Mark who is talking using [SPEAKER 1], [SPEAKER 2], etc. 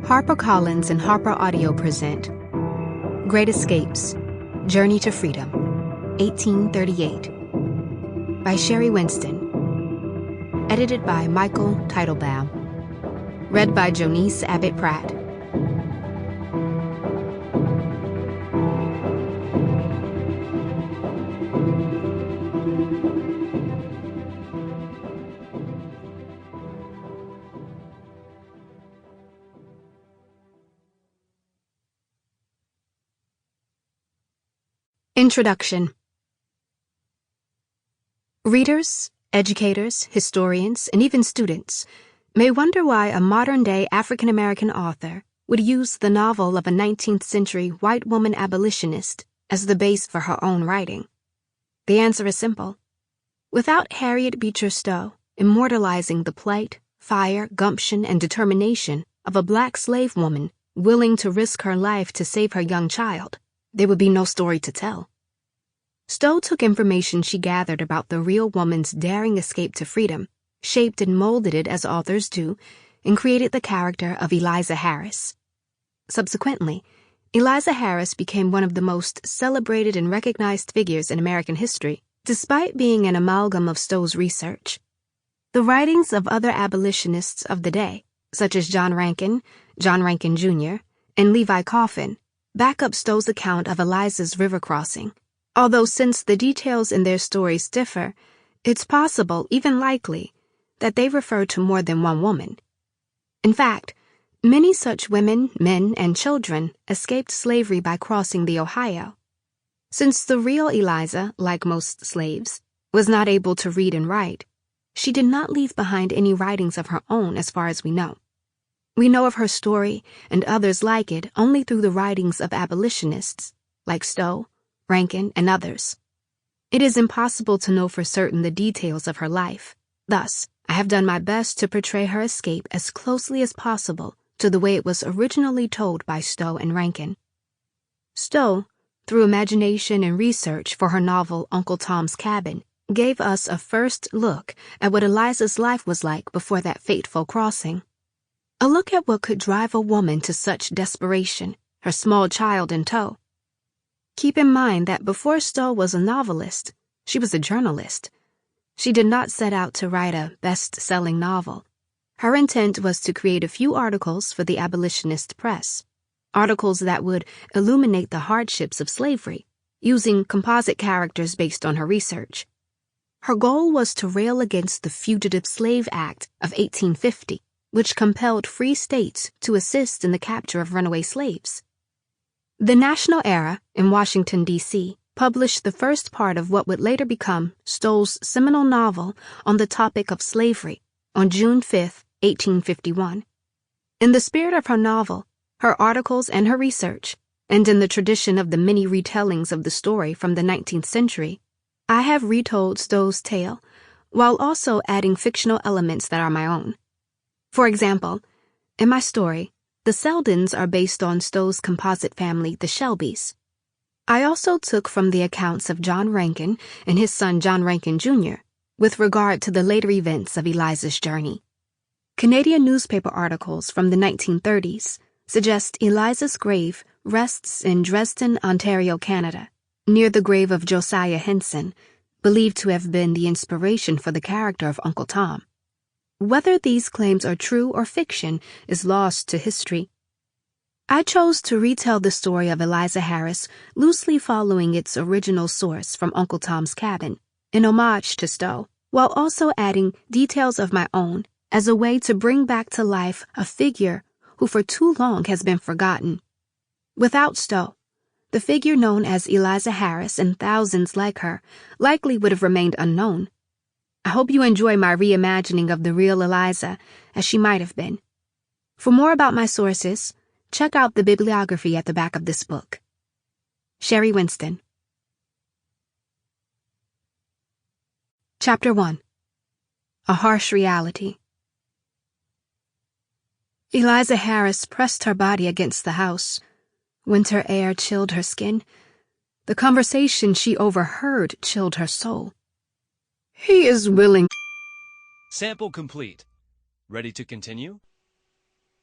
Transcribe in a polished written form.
[SPEAKER 1] HarperCollins and Harper Audio present Great Escapes, Journey to Freedom, 1838, by Sherri Winston, edited by Michael Teitelbaum, read by Joniece Abbott-Pratt. Introduction. Readers, educators, historians, and even students may wonder why a modern-day African-American author would use the novel of a 19th-century white woman abolitionist as the base for her own writing. The answer is simple. Without Harriet Beecher Stowe immortalizing the plight, fire, gumption, and determination of a black slave woman willing to risk her life to save her young child, there would be no story to tell. Stowe took information she gathered about the real woman's daring escape to freedom, shaped and molded it as authors do, and created the character of Eliza Harris. Subsequently, Eliza Harris became one of the most celebrated and recognized figures in American history, despite being an amalgam of Stowe's research. The writings of other abolitionists of the day, such as John Rankin Jr., and Levi Coffin, back up Stowe's account of Eliza's river crossing. Although since the details in their stories differ, it's possible, even likely, that they refer to more than one woman. In fact, many such women, men, and children escaped slavery by crossing the Ohio. Since the real Eliza, like most slaves, was not able to read and write, she did not leave behind any writings of her own as far as we know. We know of her story and others like it only through the writings of abolitionists, like Stowe, Rankin, and others. It is impossible to know for certain the details of her life. Thus, I have done my best to portray her escape as closely as possible to the way it was originally told by Stowe and Rankin. Stowe, through imagination and research for her novel Uncle Tom's Cabin, gave us a first look at what Eliza's life was like before that fateful crossing. A look at what could drive a woman to such desperation, her small child in tow. Keep in mind that before Stowe was a novelist, she was a journalist. She did not set out to write a best-selling novel. Her intent was to create a few articles for the abolitionist press, articles that would illuminate the hardships of slavery, using composite characters based on her research. Her goal was to rail against the Fugitive Slave Act of 1850, which compelled free states to assist in the capture of runaway slaves. The National Era in Washington, D.C., published the first part of what would later become Stowe's seminal novel on the topic of slavery on June 5, 1851. In the spirit of her novel, her articles and her research, and in the tradition of the many retellings of the story from the 19th century, I have retold Stowe's tale while also adding fictional elements that are my own. For example, in my story, the Seldens are based on Stowe's composite family, the Shelbys. I also took from the accounts of John Rankin and his son John Rankin Jr. with regard to the later events of Eliza's journey. Canadian newspaper articles from the 1930s suggest Eliza's grave rests in Dresden, Ontario, Canada, near the grave of Josiah Henson, believed to have been the inspiration for the character of Uncle Tom. Whether these claims are true or fiction is lost to history. I chose to retell the story of Eliza Harris loosely following its original source from Uncle Tom's Cabin, in homage to Stowe, while also adding details of my own as a way to bring back to life a figure who for too long has been forgotten. Without Stowe, the figure known as Eliza Harris and thousands like her likely would have remained unknown. I hope you enjoy my reimagining of the real Eliza as she might have been. For more about my sources, check out the bibliography at the back of this book. Sherri Winston. Chapter 1. A Harsh Reality. Eliza Harris pressed her body against the house. Winter air chilled her skin. The conversation she overheard chilled her soul. He is willing.
[SPEAKER 2] Sample complete. Ready to continue?